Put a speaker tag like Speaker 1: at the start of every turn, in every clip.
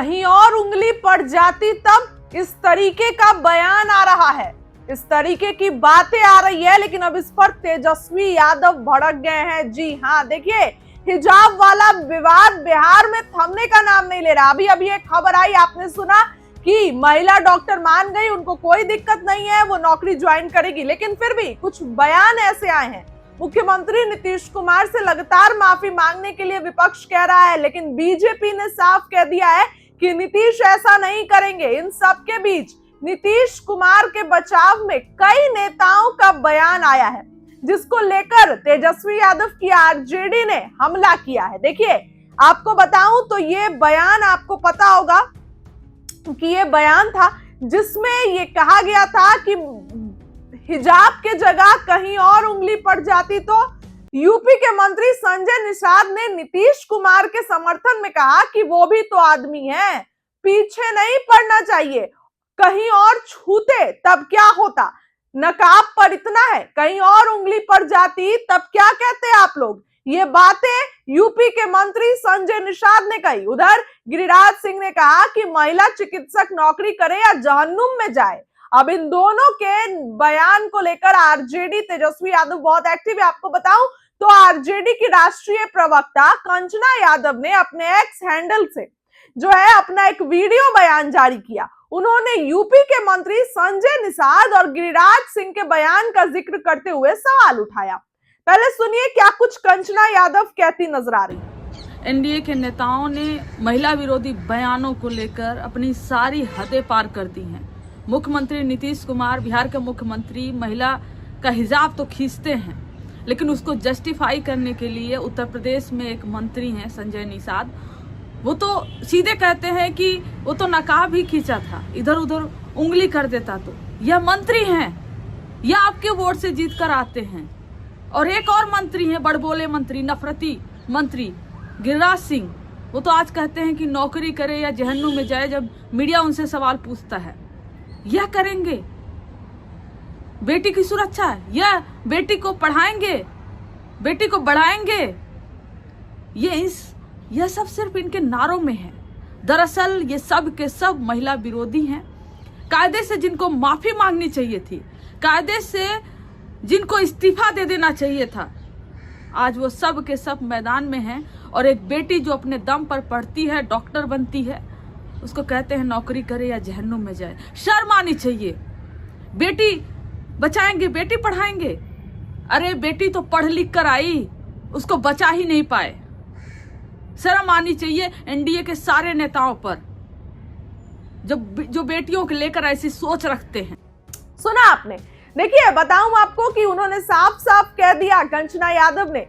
Speaker 1: कहीं और उंगली पड़ जाती तब इस तरीके का बयान आ रहा है, इस तरीके की बातें आ रही है। लेकिन अब इस पर तेजस्वी यादव भड़क गए हैं। जी हाँ, देखिए, हिजाब वाला विवाद बिहार में थमने का नाम नहीं ले रहा। अभी अभी एक खबर आई, आपने सुना कि महिला डॉक्टर मान गई, उनको कोई दिक्कत नहीं है, वो नौकरी ज्वाइन करेगी। लेकिन फिर भी कुछ बयान ऐसे आए हैं, मुख्यमंत्री नीतीश कुमार से लगातार माफी मांगने के लिए विपक्ष कह रहा है, लेकिन बीजेपी ने साफ कह दिया है कि नीतीश ऐसा नहीं करेंगे। इन सब के बीच नीतीश कुमार के बचाव में कई नेताओं का बयान आया है, जिसको लेकर तेजस्वी यादव की आरजेडी ने हमला किया है। देखिए, आपको बताऊं तो ये बयान, आपको पता होगा कि ये बयान था जिसमें ये कहा गया था कि हिजाब के जगह कहीं और उंगली पड़ जाती तो यूपी के मंत्री संजय निषाद ने नीतीश कुमार के समर्थन में कहा कि वो भी तो आदमी है, पीछे नहीं पड़ना चाहिए, कहीं और छूते तब क्या होता, नकाब पर इतना है, कहीं और उंगली पड़ जाती तब क्या कहते आप लोग। ये बातें यूपी के मंत्री संजय निषाद ने कही। उधर गिरिराज सिंह ने कहा कि महिला चिकित्सक नौकरी करे या जहन्नुम में जाए। अब इन दोनों के बयान को लेकर आरजेडी, तेजस्वी यादव बहुत एक्टिव है। आपको बताऊं तो आरजेडी की राष्ट्रीय प्रवक्ता कंचना यादव ने अपने एक्स हैंडल से जो है अपना एक वीडियो बयान जारी किया। उन्होंने यूपी के मंत्री संजय निषाद और गिरिराज सिंह के बयान का जिक्र करते हुए सवाल उठाया। पहले सुनिए क्या कुछ कंचना यादव कहती नजर आ रही।
Speaker 2: एनडीए के नेताओं ने महिला विरोधी बयानों को लेकर अपनी सारी हदें पार कर दी हैं। मुख्यमंत्री नीतीश कुमार, बिहार के मुख्यमंत्री, महिला का हिजाब तो खींचते हैं, लेकिन उसको जस्टिफाई करने के लिए उत्तर प्रदेश में एक मंत्री हैं संजय निषाद, वो तो सीधे कहते हैं कि वो तो नकाब ही खींचा था, इधर उधर उंगली कर देता। तो यह मंत्री हैं, यह आपके वोट से जीत कर आते हैं। और एक और मंत्री हैं, बड़बोले मंत्री, नफरती मंत्री गिरिराज सिंह, वो तो आज कहते हैं कि नौकरी करे या जहन्नुम में जाए जब मीडिया उनसे सवाल पूछता है। यह करेंगे बेटी की सुरक्षा, यह बेटी को पढ़ाएंगे, बेटी को बढ़ाएंगे। यह सब सिर्फ इनके नारों में है। दरअसल ये सब के सब महिला विरोधी हैं। कायदे से जिनको माफी मांगनी चाहिए थी, कायदे से जिनको इस्तीफा दे देना चाहिए था, आज वो सब के सब मैदान में हैं। और एक बेटी जो अपने दम पर पढ़ती है, डॉक्टर बनती है, उसको कहते हैं नौकरी करे या जहन्नुम में जाए। शर्म आनी चाहिए। बेटी बचाएंगे, बेटी पढ़ाएंगे। अरे बेटी तो पढ़ लिख कर आई, उसको बचा ही नहीं पाए। शर्म आनी चाहिए एनडीए के सारे नेताओं पर जो बेटियों को लेकर ऐसी सोच रखते हैं।
Speaker 1: सुना आपने। देखिए, बताऊं आपको कि उन्होंने साफ साफ कह दिया कंचना यादव ने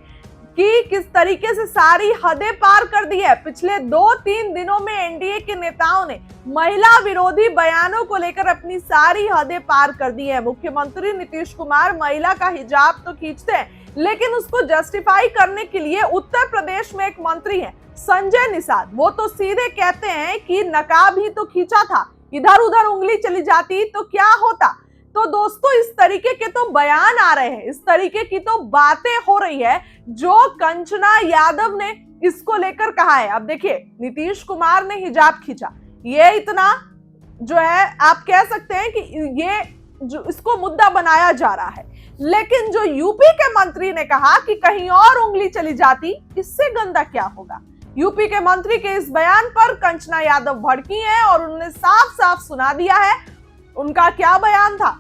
Speaker 1: कि किस तरीके से सारी हदें पार कर दी है। पिछले 2-3 दिनों में एनडीए के नेताओं ने महिला विरोधी बयानों को लेकर अपनी सारी हदें पार कर दी है। मुख्यमंत्री नीतीश कुमार महिला का हिजाब तो खींचते हैं, लेकिन उसको जस्टिफाई करने के लिए उत्तर प्रदेश में एक मंत्री हैं संजय निषाद, वो तो सीधे कहते हैं कि नकाब ही तो खींचा था, इधर उधर उंगली चली जाती तो क्या होता। तो दोस्तों, इस तरीके के तो बयान आ रहे हैं, इस तरीके की तो बातें हो रही है जो कंचना यादव ने इसको लेकर कहा है। अब देखिए, नीतीश कुमार ने हिजाब खींचा, ये इतना जो है आप कह सकते हैं कि ये जो इसको मुद्दा बनाया जा रहा है, लेकिन जो यूपी के मंत्री ने कहा कि कहीं और उंगली चली जाती, इससे गंदा क्या होगा। यूपी के मंत्री के इस बयान पर कंचना यादव भड़की हैं और उन्होंने साफ साफ सुना दिया है। उनका क्या बयान था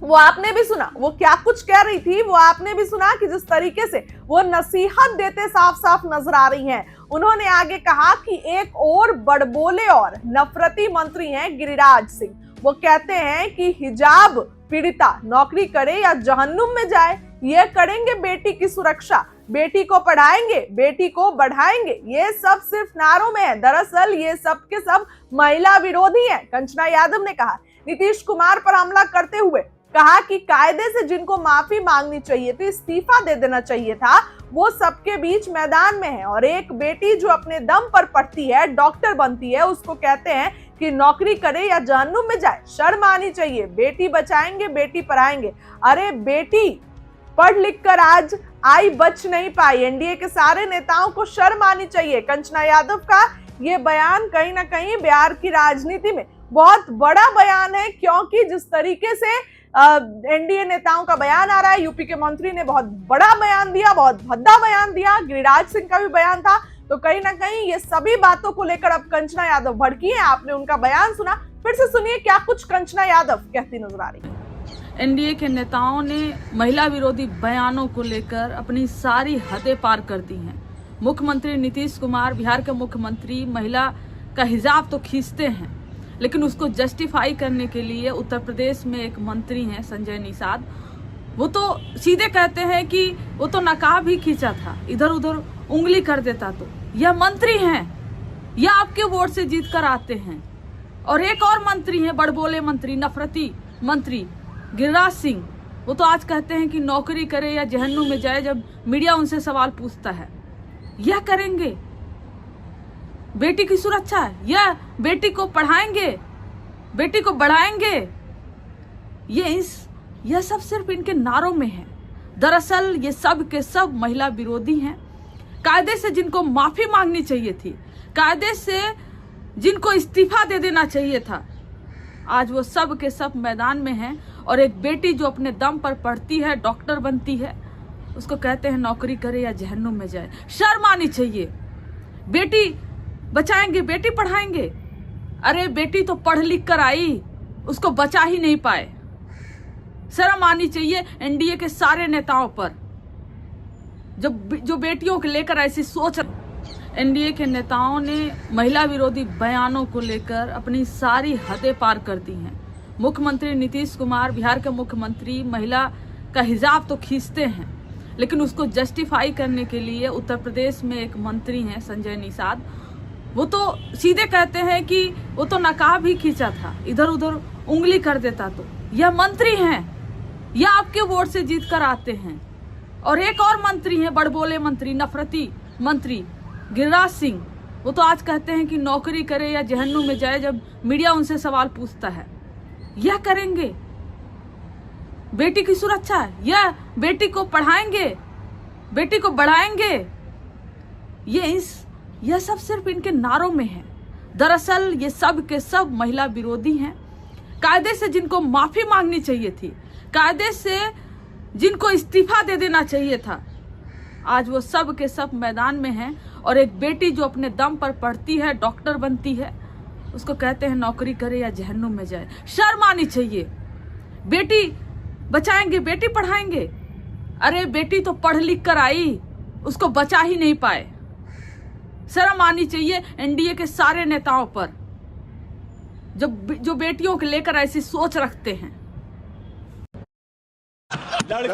Speaker 1: वो आपने भी सुना, वो क्या कुछ कह रही थी वो आपने भी सुना कि जिस तरीके से वो नसीहत देते साफ साफ नजर आ रही हैं। उन्होंने आगे कहा कि एक और बड़बोले और नफरती मंत्री हैं गिरिराज सिंह, वो कहते हैं कि हिजाब पीड़िता नौकरी करे या जहन्नुम में जाए, ये करेंगे बेटी की सुरक्षा, बेटी को पढ़ाएंगे, बेटी को बढ़ाएंगे। ये सब सिर्फ नारों में है, दरअसल ये सब के सब महिला विरोधी हैं, कंचना यादव ने कहा। नीतीश कुमार पर हमला करते हुए कहा कि कायदे से जिनको माफी मांगनी चाहिए थी, इस्तीफा दे देना चाहिए था, वो सबके बीच मैदान में है। और एक बेटी जो अपने दम पर पढ़ती है, डॉक्टर बनती है, उसको कहते हैं कि नौकरी करे या जहन्नुम में जाए। शर्म आनी चाहिए। बेटी बचाएंगे, बेटी पढ़ाएंगे। अरे बेटी पढ़ लिख कर आज आई, बच नहीं पाई। एनडीए के सारे नेताओं को शर्म आनी चाहिए। कंचना यादव का ये बयान कहीं ना कहीं बिहार की राजनीति में बहुत बड़ा बयान है, क्योंकि जिस तरीके से एनडीए नेताओं का बयान आ रहा है, यूपी के मंत्री ने बहुत बड़ा बयान दिया, बहुत भद्दा बयान दिया, गिरिराज सिंह का भी बयान था, तो कहीं ना कहीं ये सभी बातों को लेकर अब कंचना यादव भड़की है। आपने उनका बयान सुना, फिर से सुनिए क्या कुछ कंचना यादव कहती नजर आ रही है।
Speaker 2: एनडीए के नेताओं ने महिला विरोधी बयानों को लेकर अपनी सारी हदें पार कर दी हैं। मुख्यमंत्री नीतीश कुमार, बिहार के मुख्यमंत्री, महिला का हिजाब तो खींचते हैं, लेकिन उसको जस्टिफाई करने के लिए उत्तर प्रदेश में एक मंत्री हैं संजय निषाद, वो तो सीधे कहते हैं कि वो तो नकाब ही खींचा था, इधर उधर उंगली कर देता। तो यह मंत्री हैं, यह आपके वोट से जीत कर आते हैं। और एक और मंत्री हैं, बड़बोले मंत्री, नफरती मंत्री गिरिराज सिंह, वो तो आज कहते हैं कि नौकरी करे या जहन्नुम में जाए जब मीडिया उनसे सवाल पूछता है। यह करेंगे बेटी की सुरक्षा, यह बेटी को पढ़ाएंगे, बेटी को बढ़ाएंगे, यह सब सिर्फ इनके नारों में है। दरअसल ये सब के सब महिला विरोधी हैं। कायदे से जिनको माफी मांगनी चाहिए थी, कायदे से जिनको इस्तीफा दे देना चाहिए था, आज वो सब के सब मैदान में हैं। और एक बेटी जो अपने दम पर पढ़ती है, डॉक्टर बनती है, उसको कहते हैं नौकरी करे या जहन्नुम में जाए। शर्म आनी चाहिए। बेटी बचाएंगे, बेटी पढ़ाएंगे, अरे बेटी तो पढ़ लिख कर आई, उसको बचा ही नहीं पाए। शर्म आनी चाहिए एनडीए के सारे नेताओं पर जो बेटियों को लेकर ऐसी सोच। एनडीए के नेताओं ने महिला विरोधी बयानों को लेकर अपनी सारी हदें पार कर दी हैं। मुख्यमंत्री नीतीश कुमार, बिहार के मुख्यमंत्री, महिला का हिजाब तो खींचते हैं, लेकिन उसको जस्टिफाई करने के लिए उत्तर प्रदेश में एक मंत्री हैं संजय निषाद, वो तो सीधे कहते हैं कि वो तो नकाब ही खींचा था, इधर उधर उंगली कर देता। तो यह मंत्री हैं, यह आपके वोट से जीत कर आते हैं। और एक और मंत्री हैं, बड़बोले मंत्री, नफरती मंत्री गिरिराज सिंह, वो तो आज कहते हैं कि नौकरी करे या जहन्नुम में जाए जब मीडिया उनसे सवाल पूछता है। यह करेंगे बेटी की सुरक्षा, यह बेटी को पढ़ाएंगे, बेटी को बढ़ाएंगे, यह सब सिर्फ इनके नारों में है। दरअसल ये सब के सब महिला विरोधी हैं। कायदे से जिनको माफी मांगनी चाहिए थी, कायदे से जिनको इस्तीफा दे देना चाहिए था, आज वो सब के सब मैदान में हैं। और एक बेटी जो अपने दम पर पढ़ती है, डॉक्टर बनती है, उसको कहते हैं नौकरी करे या जहन्नुम में जाए। शर्म आनी चाहिए। बेटी बचाएंगे, बेटी पढ़ाएंगे, अरे बेटी तो पढ़ लिख कर आई, उसको बचा ही नहीं पाए। शर्म आनी चाहिए एनडीए के सारे नेताओं पर जो बेटियों को लेकर ऐसी सोच रखते हैं।